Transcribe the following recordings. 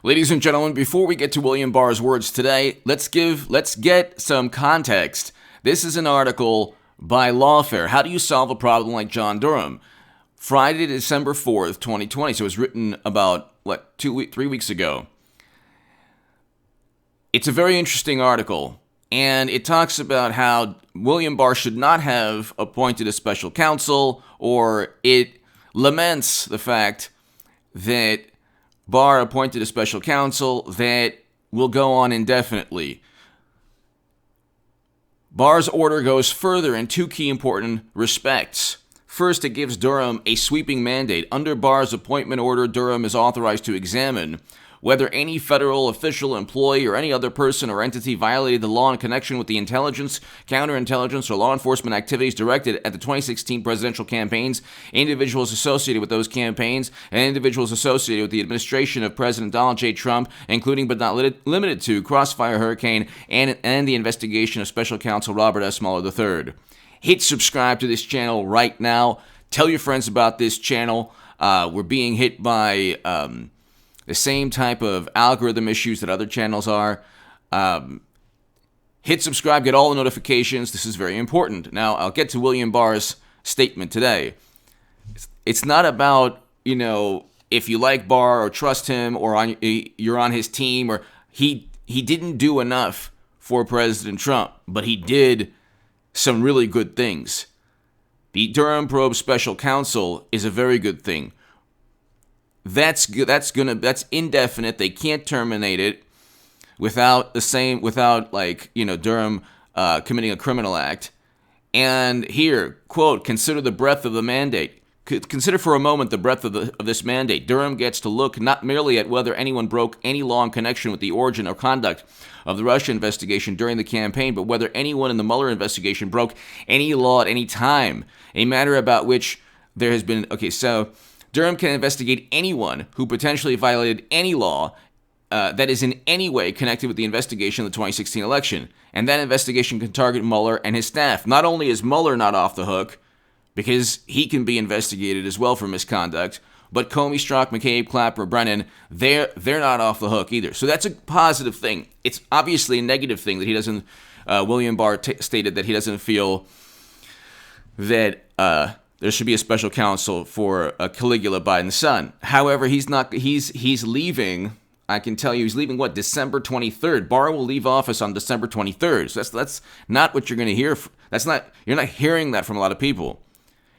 Ladies and gentlemen, before we get to William Barr's words today, let's get some context. This is an article by Lawfare. How do you solve a problem like John Durham? Friday, December 4th, 2020. So it was written about, 3 weeks ago. It's a very interesting article, and it talks about how William Barr should not have appointed a special counsel, or it laments the fact that Barr appointed a special counsel that will go on indefinitely. Barr's order goes further in two key important respects. First, it gives Durham a sweeping mandate. Under Barr's appointment order, Durham is authorized to examine whether any federal official, employee, or any other person or entity violated the law in connection with the intelligence, counterintelligence, or law enforcement activities directed at the 2016 presidential campaigns, individuals associated with those campaigns, and individuals associated with the administration of President Donald J. Trump, including but not limited to Crossfire Hurricane and the investigation of Special Counsel Robert S. Mueller III. Hit subscribe to this channel right now. Tell your friends about this channel. We're being hit by the same type of algorithm issues that other channels are. Hit subscribe, get all the notifications. This is very important. Now, I'll get to William Barr's statement today. It's not about, if you like Barr or trust him or you're on his team, or he didn't do enough for President Trump, but he did some really good things. The Durham Probe Special Counsel is a very good thing. That's indefinite. They can't terminate it without Durham committing a criminal act. And here, quote, consider the breadth of the mandate. Consider for a moment the breadth of this mandate. Durham gets to look not merely at whether anyone broke any law in connection with the origin or conduct of the Russia investigation during the campaign, but whether anyone in the Mueller investigation broke any law at any time, a matter about which there has been... Okay, so Durham can investigate anyone who potentially violated any law that is in any way connected with the investigation of the 2016 election, and that investigation can target Mueller and his staff. Not only is Mueller not off the hook, because he can be investigated as well for misconduct, but Comey, Strzok, McCabe, Clapper, Brennan, they're not off the hook either. So that's a positive thing. It's obviously a negative thing that he doesn't, William Barr stated that he doesn't feel that there should be a special counsel for Caligula, Biden's son. However, he's leaving. I can tell you, he's leaving December 23rd. Barr will leave office on December 23rd. So that's not what you're going to hear. You're not hearing that from a lot of people.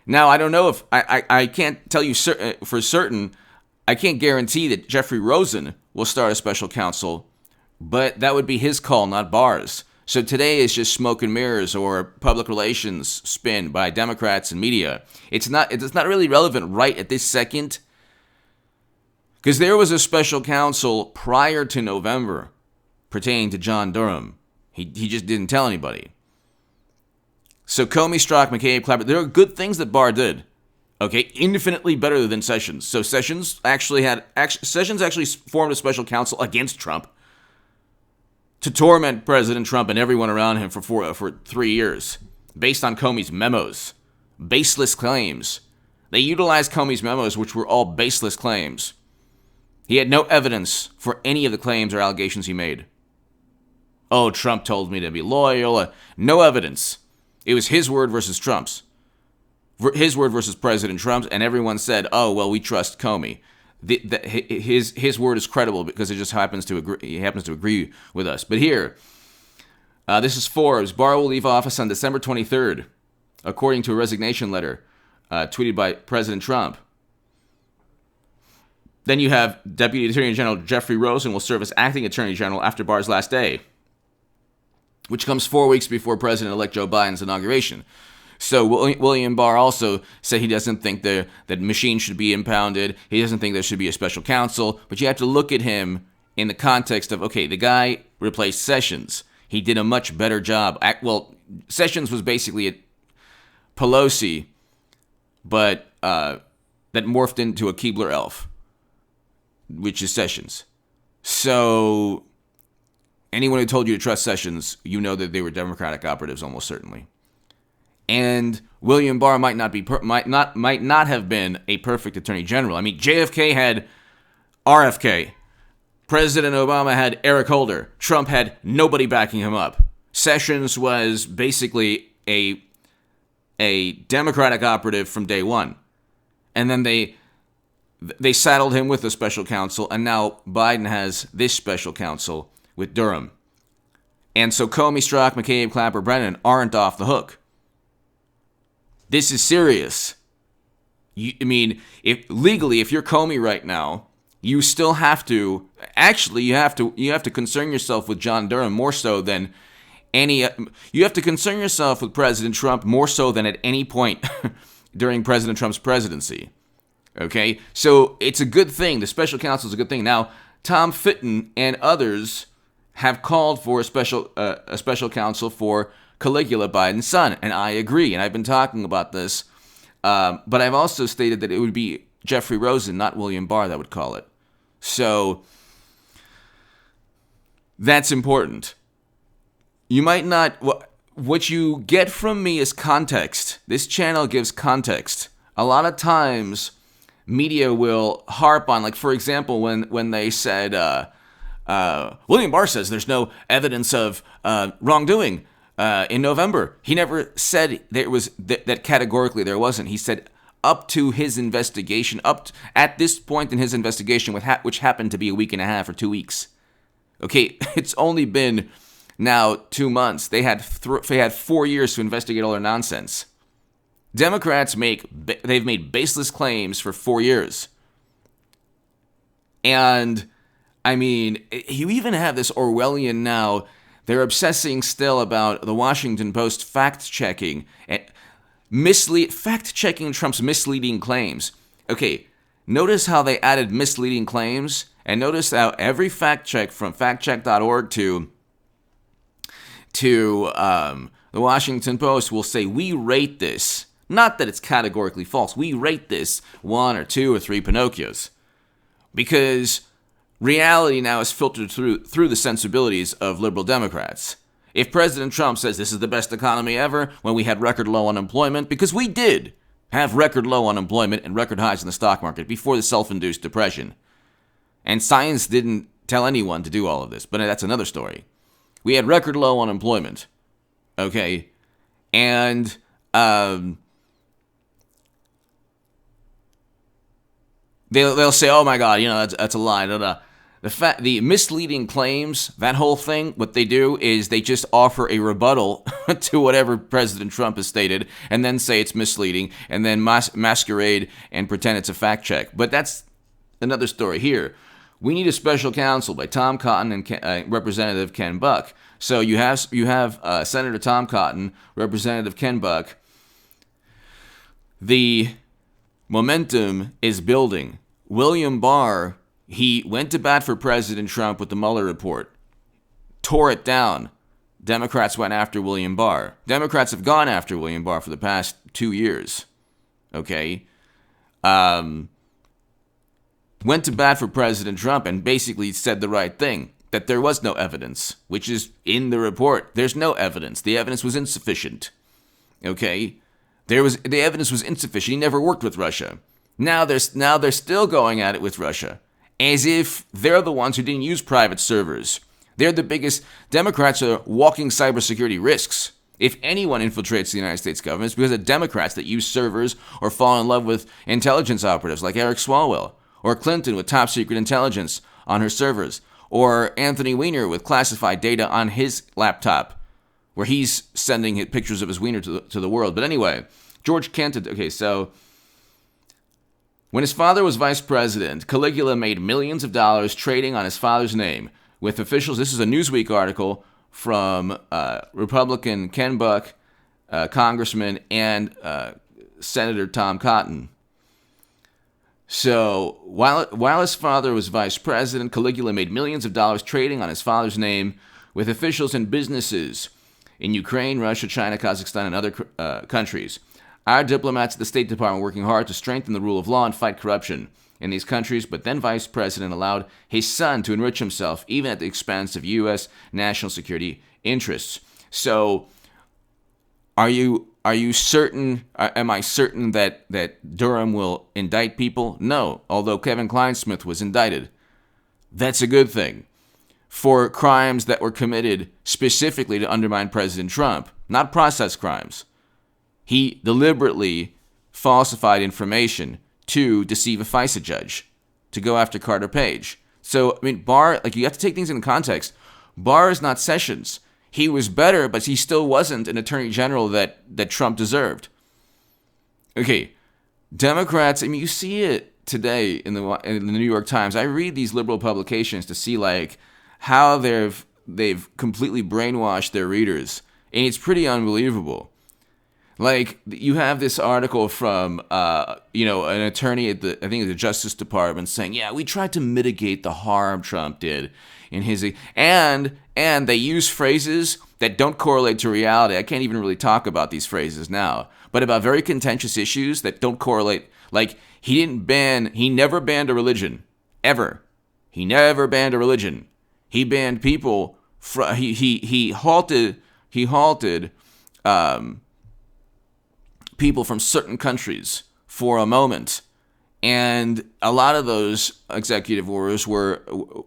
Now, I don't know if I can't tell you for certain. I can't guarantee that Jeffrey Rosen will start a special counsel, but that would be his call, not Barr's. So today is just smoke and mirrors or public relations spin by Democrats and media. It's not really relevant right at this second, because there was a special counsel prior to November pertaining to John Durham. He just didn't tell anybody. So Comey, Strzok, McCabe, Clapper, there are good things that Barr did. Okay, infinitely better than Sessions. So Sessions actually formed a special counsel against Trump to torment President Trump and everyone around him for 3 years, based on Comey's memos. Baseless claims. They utilized Comey's memos, which were all baseless claims. He had no evidence for any of the claims or allegations he made. Oh, Trump told me to be loyal. No evidence. It was his word versus Trump's. His word versus President Trump's, and everyone said, oh, well, we trust Comey. His word is credible because it just happens to agree. He happens to agree with us. But here, this is Forbes. Barr will leave office on December 23rd, according to a resignation letter tweeted by President Trump. Then you have Deputy Attorney General Jeffrey Rosen will serve as acting Attorney General after Barr's last day, which comes 4 weeks before President-elect Joe Biden's inauguration. So William Barr also said he doesn't think that machines should be impounded. He doesn't think there should be a special counsel. But you have to look at him in the context of, okay, the guy replaced Sessions. He did a much better job. Sessions was basically a Pelosi, but that morphed into a Keebler elf, which is Sessions. So anyone who told you to trust Sessions, you know that they were Democratic operatives almost certainly. And William Barr might not have been a perfect attorney general. I mean, JFK had RFK. President Obama had Eric Holder. Trump had nobody backing him up. Sessions was basically a Democratic operative from day one. And then they saddled him with a special counsel, and now Biden has this special counsel with Durham. And so Comey, Strzok, McCabe, Clapper, Brennan aren't off the hook. This is serious. If you're Comey right now, you still have to, actually, you have to concern yourself with John Durham more so than you have to concern yourself with President Trump more so than at any point during President Trump's presidency. Okay? So it's a good thing. The special counsel is a good thing. Now, Tom Fitton and others have called for a special counsel for Caligula, Biden's son, and I agree, and I've been talking about this, but I've also stated that it would be Jeffrey Rosen, not William Barr, that would call it. So that's important. You might not, what you get from me is context. This channel gives context. A lot of times, media will harp on, like, for example, when they said, William Barr says there's no evidence of wrongdoing in November. He never said there was that categorically there wasn't. He said up to his investigation, at this point in his investigation, which happened to be a week and a half or 2 weeks. Okay, it's only been now 2 months. They had 4 years to investigate all their nonsense. Democrats they've made baseless claims for 4 years. And I mean, you even have this Orwellian now. They're obsessing still about the Washington Post fact-checking Trump's misleading claims. Okay, notice how they added misleading claims, and notice how every fact check from factcheck.org to the Washington Post will say, we rate this. Not that it's categorically false. We rate this 1 or 2 or 3 Pinocchios. Because reality now is filtered through the sensibilities of liberal Democrats. If President Trump says this is the best economy ever when we had record low unemployment, because we did have record low unemployment and record highs in the stock market before the self-induced depression. And science didn't tell anyone to do all of this, but that's another story. We had record low unemployment, okay? And they'll say, oh my God, that's a lie, The misleading claims, that whole thing, what they do is they just offer a rebuttal to whatever President Trump has stated and then say it's misleading and then masquerade and pretend it's a fact check. But that's another story here. We need a special counsel by Tom Cotton and Representative Ken Buck. So you have Senator Tom Cotton, Representative Ken Buck. The momentum is building. William Barr, he went to bat for President Trump with the Mueller report, tore it down. Democrats went after William Barr. Democrats have gone after William Barr for the past 2 years. Okay? Went to bat for President Trump and basically said the right thing, that there was no evidence, which is in the report. There's no evidence. The evidence was insufficient. Okay? The evidence was insufficient. He never worked with Russia. Now they're still going at it with Russia, as if they're the ones who didn't use private servers. They're the biggest. Democrats are walking cybersecurity risks. If anyone infiltrates the United States government, it's because of Democrats that use servers or fall in love with intelligence operatives like Eric Swalwell, or Clinton with top secret intelligence on her servers, or Anthony Weiner with classified data on his laptop, where he's sending pictures of his wiener to the world. But anyway, George Kent. Okay, so when his father was vice president, Caligula made millions of dollars trading on his father's name with officials. This is a Newsweek article from Republican Ken Buck, Congressman, and Senator Tom Cotton. So while his father was vice president, Caligula made millions of dollars trading on his father's name with officials and businesses in Ukraine, Russia, China, Kazakhstan, and other countries. Our diplomats at the State Department working hard to strengthen the rule of law and fight corruption in these countries, but then Vice President allowed his son to enrich himself, even at the expense of U.S. national security interests. So, are you certain? Am I certain that Durham will indict people? No. Although Kevin Kleinsmith was indicted, That's a good thing. For crimes that were committed specifically to undermine President Trump, not process crimes. He deliberately falsified information to deceive a FISA judge, to go after Carter Page. So, I mean, Barr, you have to take things in context. Barr is not Sessions. He was better, but he still wasn't an attorney general that Trump deserved. Okay, Democrats, I mean, you see it today in the New York Times. I read these liberal publications to see, how they've completely brainwashed their readers, and it's pretty unbelievable. You have this article from, an attorney at the Justice Department saying, yeah, we tried to mitigate the harm Trump did in his, and they use phrases that don't correlate to reality. I can't even really talk about these phrases now, but about very contentious issues that don't correlate. He never banned a religion, ever. He never banned a religion. He banned people. He halted people from certain countries for a moment, and a lot of those executive orders were,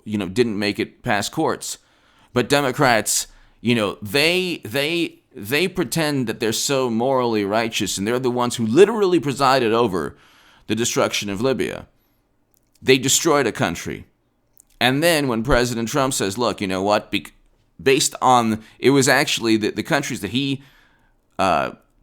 didn't make it past courts. But Democrats, they pretend that they're so morally righteous, and they're the ones who literally presided over the destruction of Libya. They destroyed a country. And then when President Trump says, look, you know what, based on, it was actually the countries that he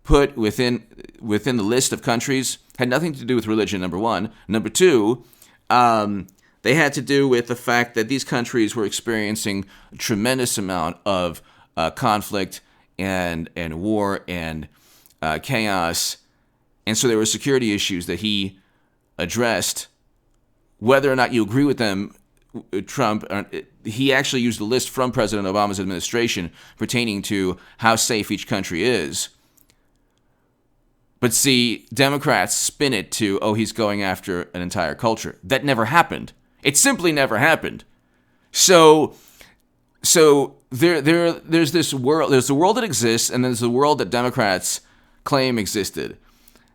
put within the list of countries had nothing to do with religion, number one. Number two, they had to do with the fact that these countries were experiencing a tremendous amount of conflict and war and chaos. And so there were security issues that he addressed. Whether or not you agree with them, Trump, he actually used a list from President Obama's administration pertaining to how safe each country is. But see, Democrats spin it to, he's going after an entire culture. That never happened. It simply never happened. So there's this world. There's the world that exists, and there's the world that Democrats claim existed.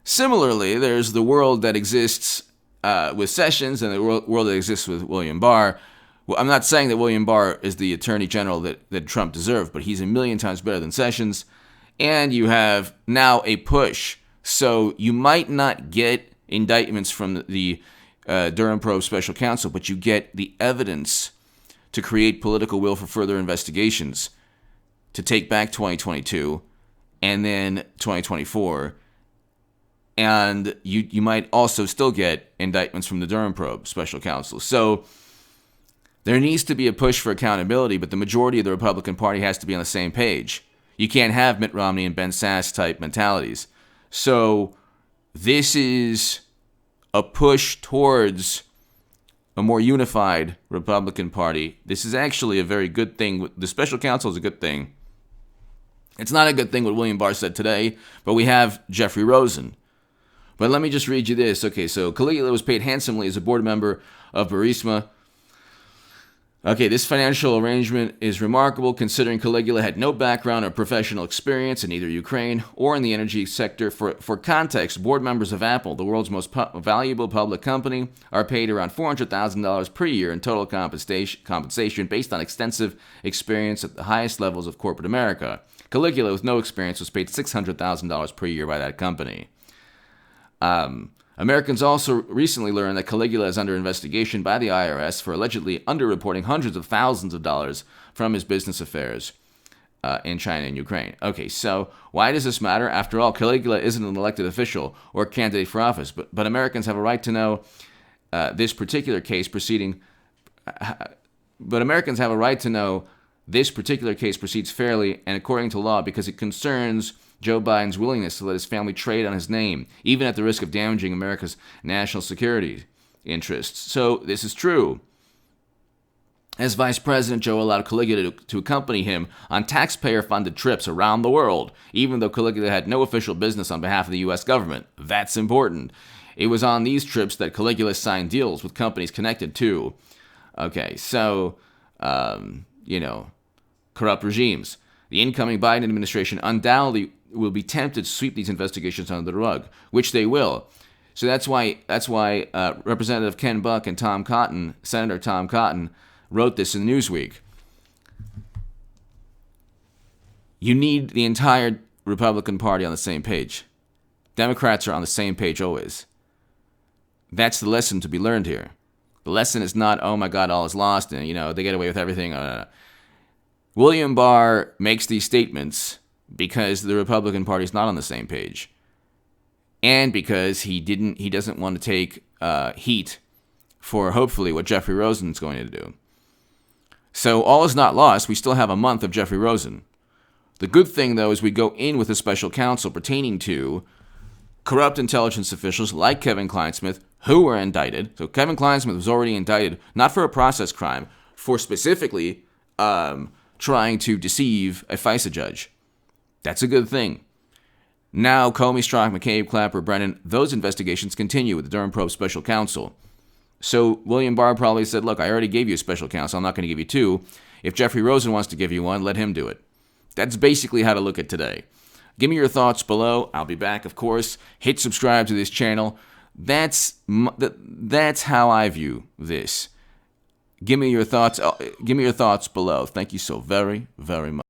Similarly, there's the world that exists with Sessions and the world that exists with William Barr. Well, I'm not saying that William Barr is the attorney general that Trump deserved, but he's a million times better than Sessions. And you have now a push. So you might not get indictments from the Durham probe special counsel, but you get the evidence to create political will for further investigations to take back 2022 and then 2024. And you might also still get indictments from the Durham probe special counsel. So there needs to be a push for accountability, but the majority of the Republican Party has to be on the same page. You can't have Mitt Romney and Ben Sass type mentalities. So this is a push towards a more unified Republican Party. This is actually a very good thing. The special counsel is a good thing. It's not a good thing what William Barr said today, but we have Jeffrey Rosen. But let me just read you this. Okay, so Caligula was paid handsomely as a board member of Burisma. Okay, this financial arrangement is remarkable considering Caligula had no background or professional experience in either Ukraine or in the energy sector. For context, board members of Apple, the world's most valuable public company, are paid around $400,000 per year in total compensation based on extensive experience at the highest levels of corporate America. Caligula, with no experience, was paid $600,000 per year by that company. Americans also recently learned that Caligula is under investigation by the IRS for allegedly underreporting hundreds of thousands of dollars from his business affairs in China and Ukraine. Okay, so why does this matter? After all, Caligula isn't an elected official or candidate for office, but Americans have a right to know this particular case proceeding. But Americans have a right to know this particular case proceeds fairly and according to law because it concerns Joe Biden's willingness to let his family trade on his name, even at the risk of damaging America's national security interests. So this is true. As vice president, Joe allowed Caligula to accompany him on taxpayer-funded trips around the world, even though Caligula had no official business on behalf of the U.S. government. That's important. It was on these trips that Caligula signed deals with companies connected to, corrupt regimes. The incoming Biden administration undoubtedly will be tempted to sweep these investigations under the rug, which they will. So that's why Representative Ken Buck and Senator Tom Cotton, wrote this in Newsweek. You need the entire Republican Party on the same page. Democrats are on the same page always. That's the lesson to be learned here. The lesson is not, oh my God, all is lost, and they get away with everything. William Barr makes these statements because the Republican Party is not on the same page, and because he doesn't want to take heat for hopefully what Jeffrey Rosen is going to do. So all is not lost. We still have a month of Jeffrey Rosen. The good thing, though, is we go in with a special counsel pertaining to corrupt intelligence officials like Kevin Kleinsmith, who were indicted. So Kevin Kleinsmith was already indicted, not for a process crime, for specifically trying to deceive a FISA judge. That's a good thing. Now, Comey, Strzok, McCabe, Clapper, Brennan, those investigations continue with the Durham probe special counsel. So William Barr probably said, look, I already gave you a special counsel. I'm not going to give you two. If Jeffrey Rosen wants to give you one, let him do it. That's basically how to look at today. Give me your thoughts below. I'll be back, of course. Hit subscribe to this channel. That's how I view this. Give me your thoughts. Give me your thoughts below. Thank you so very, very much.